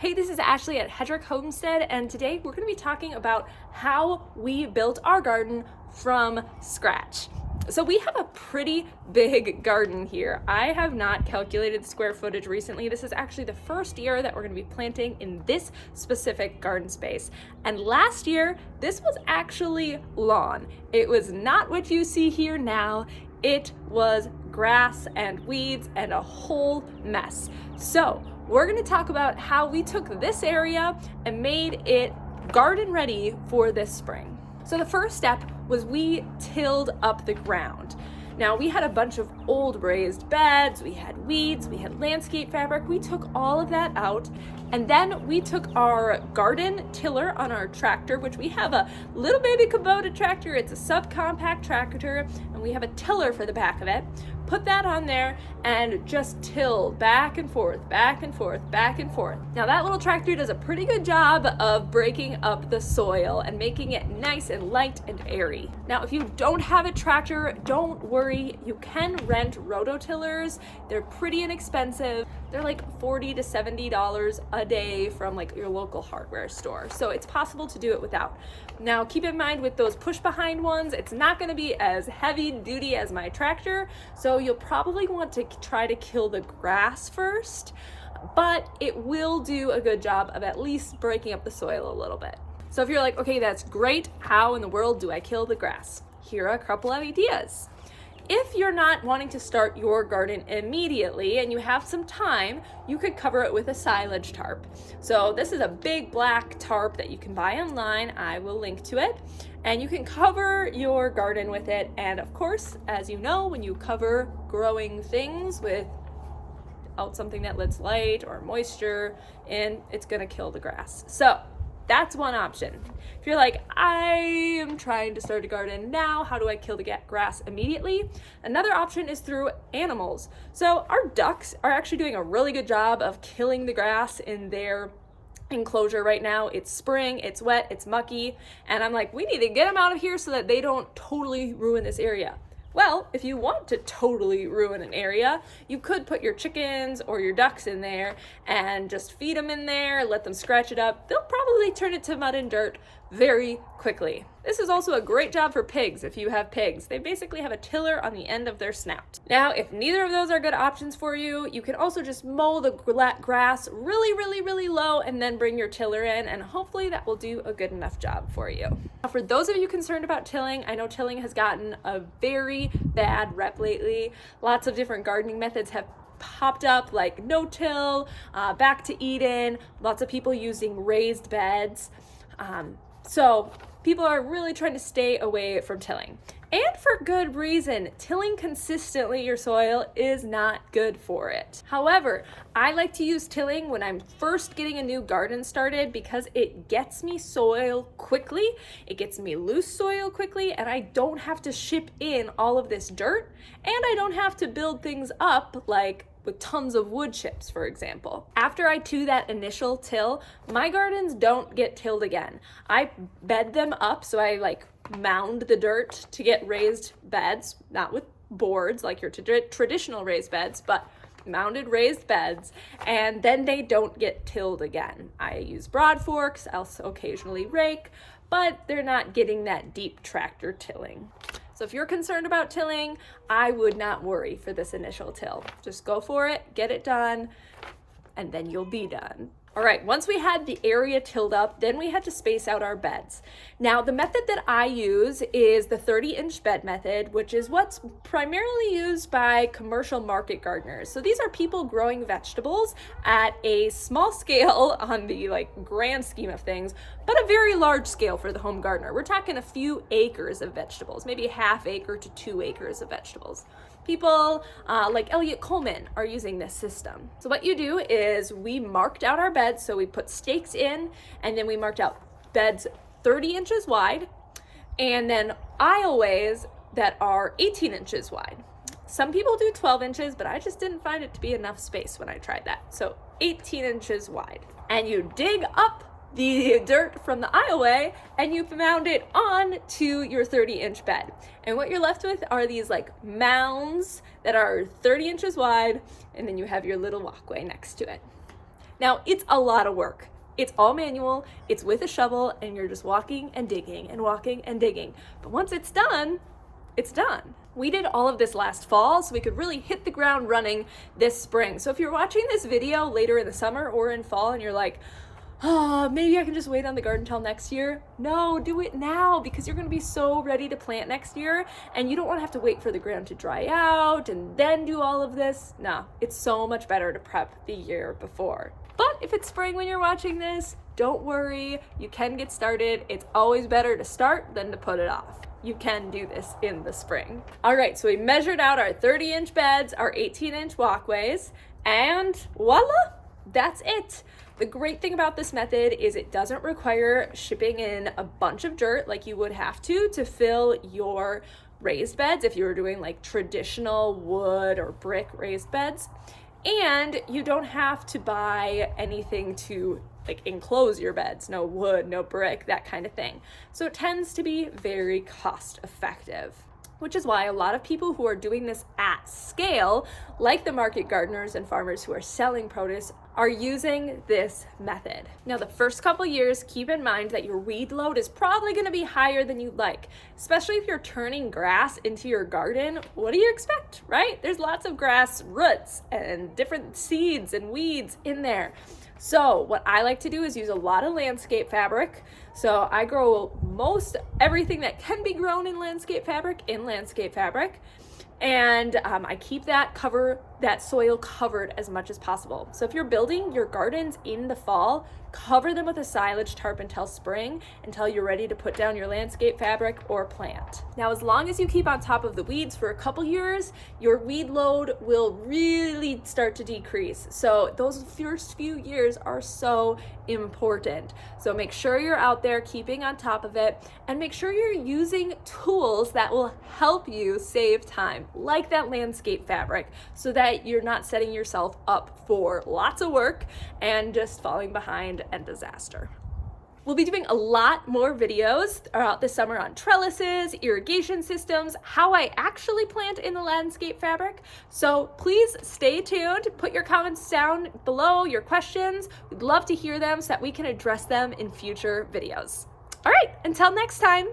Hey, this is Ashley at Homestead, and today we're going to be talking about how we built our garden from scratch. So we have a pretty big garden here. I have not calculated the square footage recently. This is actually the first year that we're going to be planting in this specific garden space. And last year, this was actually lawn. It was not what you see here now. It was grass and weeds and a whole mess. So we're going to talk about how we took this area and made it garden ready for this spring. So the first step was we tilled up the ground. Now we had a bunch of old raised beds, we had weeds, we had landscape fabric. We took all of that out, and then we took our garden tiller on our tractor, which we have a little baby Kubota tractor. It's a subcompact tractor, and we have a tiller for the back of it. Put that on there and just tilled back and forth, back and forth, back and forth. Now that little tractor does a pretty good job of breaking up the soil and making it nice and light and airy. Now if you don't have a tractor, don't worry, you can rent rototillers. They're pretty inexpensive. They're like $40 to $70 a day from like your local hardware store. So it's possible to do it without. Now keep in mind with those push behind ones, it's not gonna be as heavy duty as my tractor. So you'll probably want to try to kill the grass first, but it will do a good job of at least breaking up the soil a little bit. So if you're like, okay, that's great, how in the world do I kill the grass? Here are a couple of ideas. If you're not wanting to start your garden immediately and you have some time, you could cover it with a silage tarp. So this is a big black tarp that you can buy online. I will link to it. And you can cover your garden with it. And of course, as you know, when you cover growing things with something that lets light or moisture in, it's gonna kill the grass. So that's one option. If you're like, I am trying to start a garden now, how do I kill the grass immediately? Another option is through animals. So our ducks are actually doing a really good job of killing the grass in their enclosure right now. It's spring, it's wet, it's mucky, and I'm like, we need to get them out of here so that they don't totally ruin this area. Well, if you want to totally ruin an area, you could put your chickens or your ducks in there and just feed them in there, let them scratch it up. They'll probably turn it to mud and dirt very quickly. This is also a great job for pigs if you have pigs. They basically have a tiller on the end of their snout. Now, if neither of those are good options for you, you can also just mow the grass really low and then bring your tiller in, and hopefully that will do a good enough job for you. Now, for those of you concerned about tilling, I know tilling has gotten a very bad rep lately. Lots of different gardening methods have popped up like no-till, back to Eden, lots of people using raised beds. So people are really trying to stay away from tilling. And for good reason. Tilling consistently your soil is not good for it. However, I like to use tilling when I'm first getting a new garden started because it gets me soil quickly, it gets me loose soil quickly, and I don't have to ship in all of this dirt, and I don't have to build things up like with tons of wood chips, for example. After I do that initial till, my gardens don't get tilled again. I bed them up, so I like mound the dirt to get raised beds, not with boards like your traditional raised beds, but mounded raised beds, and then they don't get tilled again. I use broad forks, I'll occasionally rake, but they're not getting that deep tractor tilling. So if you're concerned about tilling, I would not worry for this initial till. Just go for it, get it done, and then you'll be done. All right, once we had the area tilled up, then we had to space out our beds. Now, the method that I use is the 30-inch bed method, which is what's primarily used by commercial market gardeners. So these are people growing vegetables at a small scale on the grand scheme of things, but a very large scale for the home gardener. We're talking a few acres of vegetables, maybe a half acre to 2 acres of vegetables. People like Elliot Coleman are using this system. So what you do is we marked out our beds, so we put stakes in, and then we marked out beds 30 inches wide, and then aisleways that are 18 inches wide. Some people do 12 inches, but I just didn't find it to be enough space when I tried that. So 18 inches wide. And you dig up the dirt from the aisleway and you mound it on to your 30-inch bed. And what you're left with are these mounds that are 30 inches wide, and then you have your little walkway next to it. Now, it's a lot of work. It's all manual, it's with a shovel, and you're just walking and digging and walking and digging. But once it's done, it's done. We did all of this last fall, so we could really hit the ground running this spring. So if you're watching this video later in the summer or in fall and you're like, oh, maybe I can just wait on the garden till next year. No, do it now, because you're gonna be so ready to plant next year and you don't wanna have to wait for the ground to dry out and then do all of this. No, it's so much better to prep the year before. But if it's spring when you're watching this, don't worry, you can get started. It's always better to start than to put it off. You can do this in the spring. All right, so we measured out our 30-inch beds, our 18-inch walkways, and voila, that's it. The great thing about this method is it doesn't require shipping in a bunch of dirt like you would have to fill your raised beds if you were doing like traditional wood or brick raised beds. And you don't have to buy anything to like enclose your beds, no wood, no brick, that kind of thing. So it tends to be very cost effective, which is why a lot of people who are doing this at scale, like the market gardeners and farmers who are selling produce, are using this method. Now, the first couple years, keep in mind that your weed load is probably gonna be higher than you'd like, especially if you're turning grass into your garden. What do you expect, right? There's lots of grass roots and different seeds and weeds in there. So what I like to do is use a lot of landscape fabric. So I grow most everything that can be grown in landscape fabric and I keep that soil covered as much as possible. So if you're building your gardens in the fall, cover them with a silage tarp until spring, until you're ready to put down your landscape fabric or plant. Now, as long as you keep on top of the weeds for a couple years, your weed load will really start to decrease. So those first few years are so important. So make sure you're out there keeping on top of it, and make sure you're using tools that will help you save time, like that landscape fabric, so that you're not setting yourself up for lots of work and just falling behind and disaster. We'll be doing a lot more videos throughout the summer on trellises, irrigation systems, how I actually plant in the landscape fabric. So please stay tuned. Put your comments down below, your questions. We'd love to hear them so that we can address them in future videos. All right, until next time.